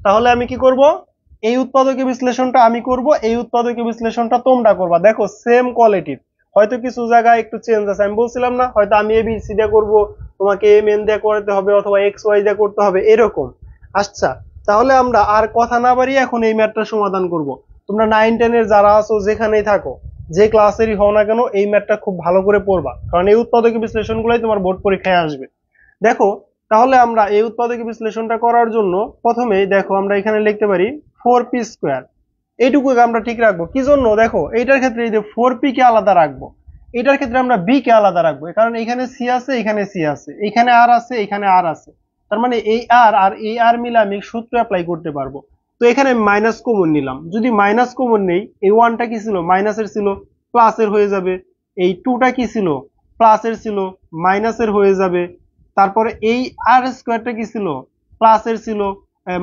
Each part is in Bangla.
তাহলে আমি কি করব, এই উৎপাদকীয় বিশ্লেষণটা আমি করব, এই উৎপাদকীয় বিশ্লেষণটা তোমরা করবা। দেখো সেম কোয়ালিটির, হয়তো কিছু জায়গায় একটু চেঞ্জ আছে। আমি বলছিলাম না, হয়তো আমি এ বি সি দিয়ে করবো, তোমাকে এম এন দিয়ে করতে হবে, অথবা এক্স ওয়াই দিয়ে করতে হবে, এরকম। আচ্ছা, তাহলে আমরা আর কথা না বাড়িয়ে এখন এই ম্যাথটা সমাধান করব। তোমরা 9-10 এর যারা আছো, যেখানেই থাকো, যে ক্লাসেরই হও না কেন, এই ম্যাথটা খুব ভালো করে পড়বা, কারণ এই উৎপাদকীয় বিশ্লেষণগুলোই তোমার বোর্ড পরীক্ষায় আসবে। দেখো, তাহলে আমরা এই উৎপাদকীয় বিশ্লেষণটা করার জন্য প্রথমেই দেখো আমরা এখানে লিখতে পারি 4p²। এইটুকু আমরা ঠিক রাখবো কি জন্য, দেখো এইটার ক্ষেত্রে এই যে 4p কে আলাদা রাখবো, এটার ক্ষেত্রে আমরা b কে আলাদা রাখবো, কারণ এখানে c আছে, এখানে c আছে, এখানে r আছে, এখানে r আছে। তার মানে এই r আর এই r মিলে আমি সূত্র অ্যাপ্লাই করতে পারবো। তো এখানে মাইনাস কমন নিলাম, যদি মাইনাস কমন নেই, এই 1টা কি ছিল, মাইনাসের ছিল, প্লাসের হয়ে যাবে। এই 2টা কি ছিল, প্লাসের ছিল, মাইনাসের হয়ে যাবে। তারপরে এই আর স্কোয়ারটা কি ছিল, প্লাসের ছিল,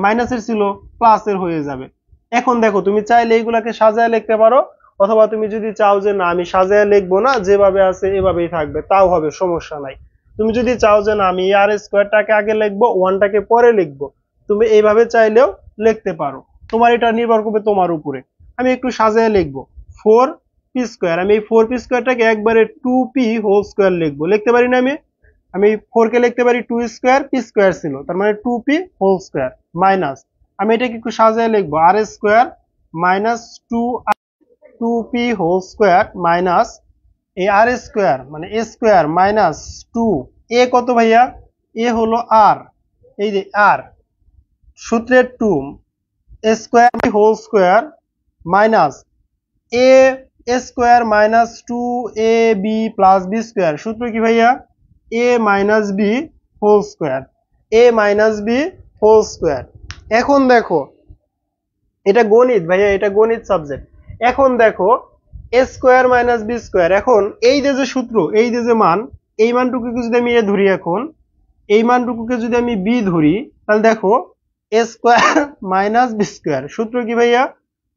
মাইনাসের ছিল, প্লাসের হয়ে যাবে। এখন দেখো, তুমি চাইলে এইগুলাকে সাজায় লিখতে পারো, অথবা তুমি যদি চাও যে না আমি সাজায় লিখবো না, যেভাবে আছে এভাবেই থাকবে, তাও হবে, সমস্যা নাই। তুমি যদি চাও যে না আমি আর স্কোয়ারটাকে আগে লিখবো, ওয়ানটাকে পরে লিখবো, তুমি এইভাবে চাইলেও লিখতে পারো। তোমার এটা নির্ভর করবে তোমার উপরে। আমি একটু সাজায় লিখবো 4p²। আমি এই 4p² একবারে 2p² লিখবো, লিখতে পারি না আমি? আমি 4 কে লিখতে পারি 2² p² ছিল, তার মানে 2p² মাইনাস, আমি এটাকে একটু সাজায় লিখবো r² মাইনাস 2p² মাইনাস এই r² মানে a² মাইনাস 2। এ কত ভাইয়া? এ হলো r, এই যে r, সূত্রের 2 a² minus a² minus 2ab plus b²। সূত্র কি ভাইয়া? a minus b whole square, a minus b whole square. এখন দেখো, এটা গণিত ভাইয়া, এটা গণিত সাবজেক্ট। এখন দেখো a² মাইনাস b², এখন এই যে সূত্র, এই যে মান, এই মানটুকুকে যদি আমি এ ধরি, এখন এই মানটুকুকে যদি আমি b ধরি, তাহলে দেখো a² মাইনাস b²। সূত্র কি ভাইয়া?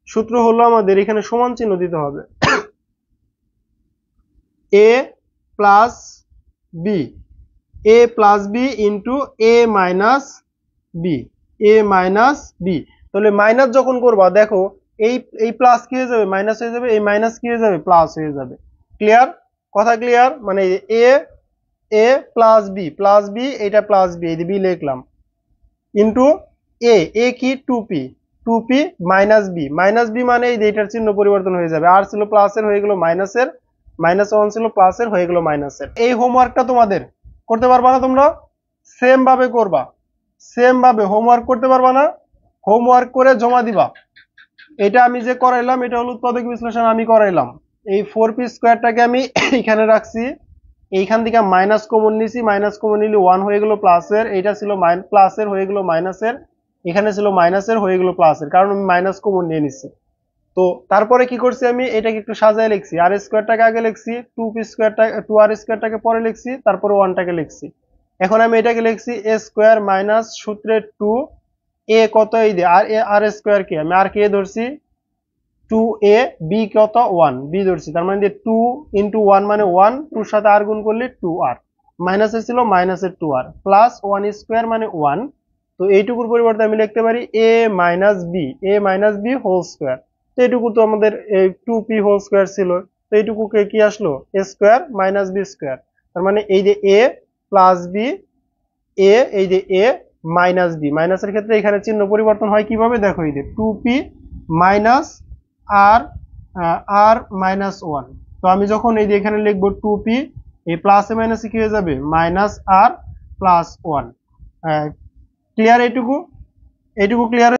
সূত্র হলো আমাদের এখানে সমান চিহ্ন দিতে হবে, a plus b, a plus b into a minus b, a minus b। তাহলে মাইনাস যখন করবা, দেখো এই এই প্লাস কি হয়ে যাবে, মাইনাস হয়ে যাবে, এই মাইনাস কি হয়ে যাবে, প্লাস হয়ে যাবে। ক্লিয়ার? কথা ক্লিয়ার? মানে a a প্লাস b এটা প্লাস b, এই বি লিখলাম, ইন্টু a কি 2p মাইনাস b মানে এই এটার চিহ্ন পরিবর্তন হয়ে যাবে, আর ছিল প্লাসের হয়ে গেল মাইনাসের, মাইনাস 1 ছিল প্লাসের হয়ে গেল মাইনাসের। এই হোমওয়ার্কটা তোমাদের করতে পারবা না? তোমরা সেম ভাবে করবা, সেম ভাবে হোমওয়ার্ক করতে পারবা না? হোমওয়ার্ক করে জমা দিবা। এটা আমি যে করাইলাম, এটা হলো উৎপাদক বিশ্লেষণ আমি করাইলাম। এই 4p² আমি এখানে রাখছি, এইখান থেকে মাইনাস কমন নিছি, মাইনাস কমন নিলে 1 হয়ে গেল প্লাসের, এটা ছিল প্লাসের হয়ে গেল মাইনাসের, এখানে ছিল মাইনাসের হয়ে গেল প্লাসের, কারণ আমি মাইনাস কমন নিয়ে নিছি। তো তারপরে কি করছি, আমি এটাকে একটু সাজায় লিখছি, r² আগে লিখছি, 2r² পরে লিখছি, তারপরে 1টাকে লিখছি। এখন আমি এটাকে লিখছি a² মাইনাস সূত্রের 2, a কত, এই যে r² কে আমি আর কে ধরছি 2a, b কত 1, b ধরছি, তার মানে 2 ইন্টু 1 মানে 1, 2 সাথে আর গুণ করলে 2r, মাইনাসের ছিল মাইনাসের 2r, প্লাস 1² মানে 1। তো এইটুকুর পরিবর্তে আমি লিখতে পারি a minus b whole square. তো এইটুকু তো আমাদের 2p হোল স্কোয়ার ছিল, তো এইটুকুকে কি আসলো, a² মাইনাস b²। তার মানে এই যে a প্লাস b, এই যে a মাইনাস b, মাইনাসের ক্ষেত্রে এখানে চিহ্ন পরিবর্তন হয় কিভাবে, দেখো এই যে 2p মাইনাস আর মাইনাস 1। তো আমি যখন এই যে এখানে লিখবো 2p, এই প্লাসে মাইনাসে কি হয়ে যাবে, মাইনাস আর প্লাস 1। ক্লিয়ার? এইটুকু ক্লিয়ার?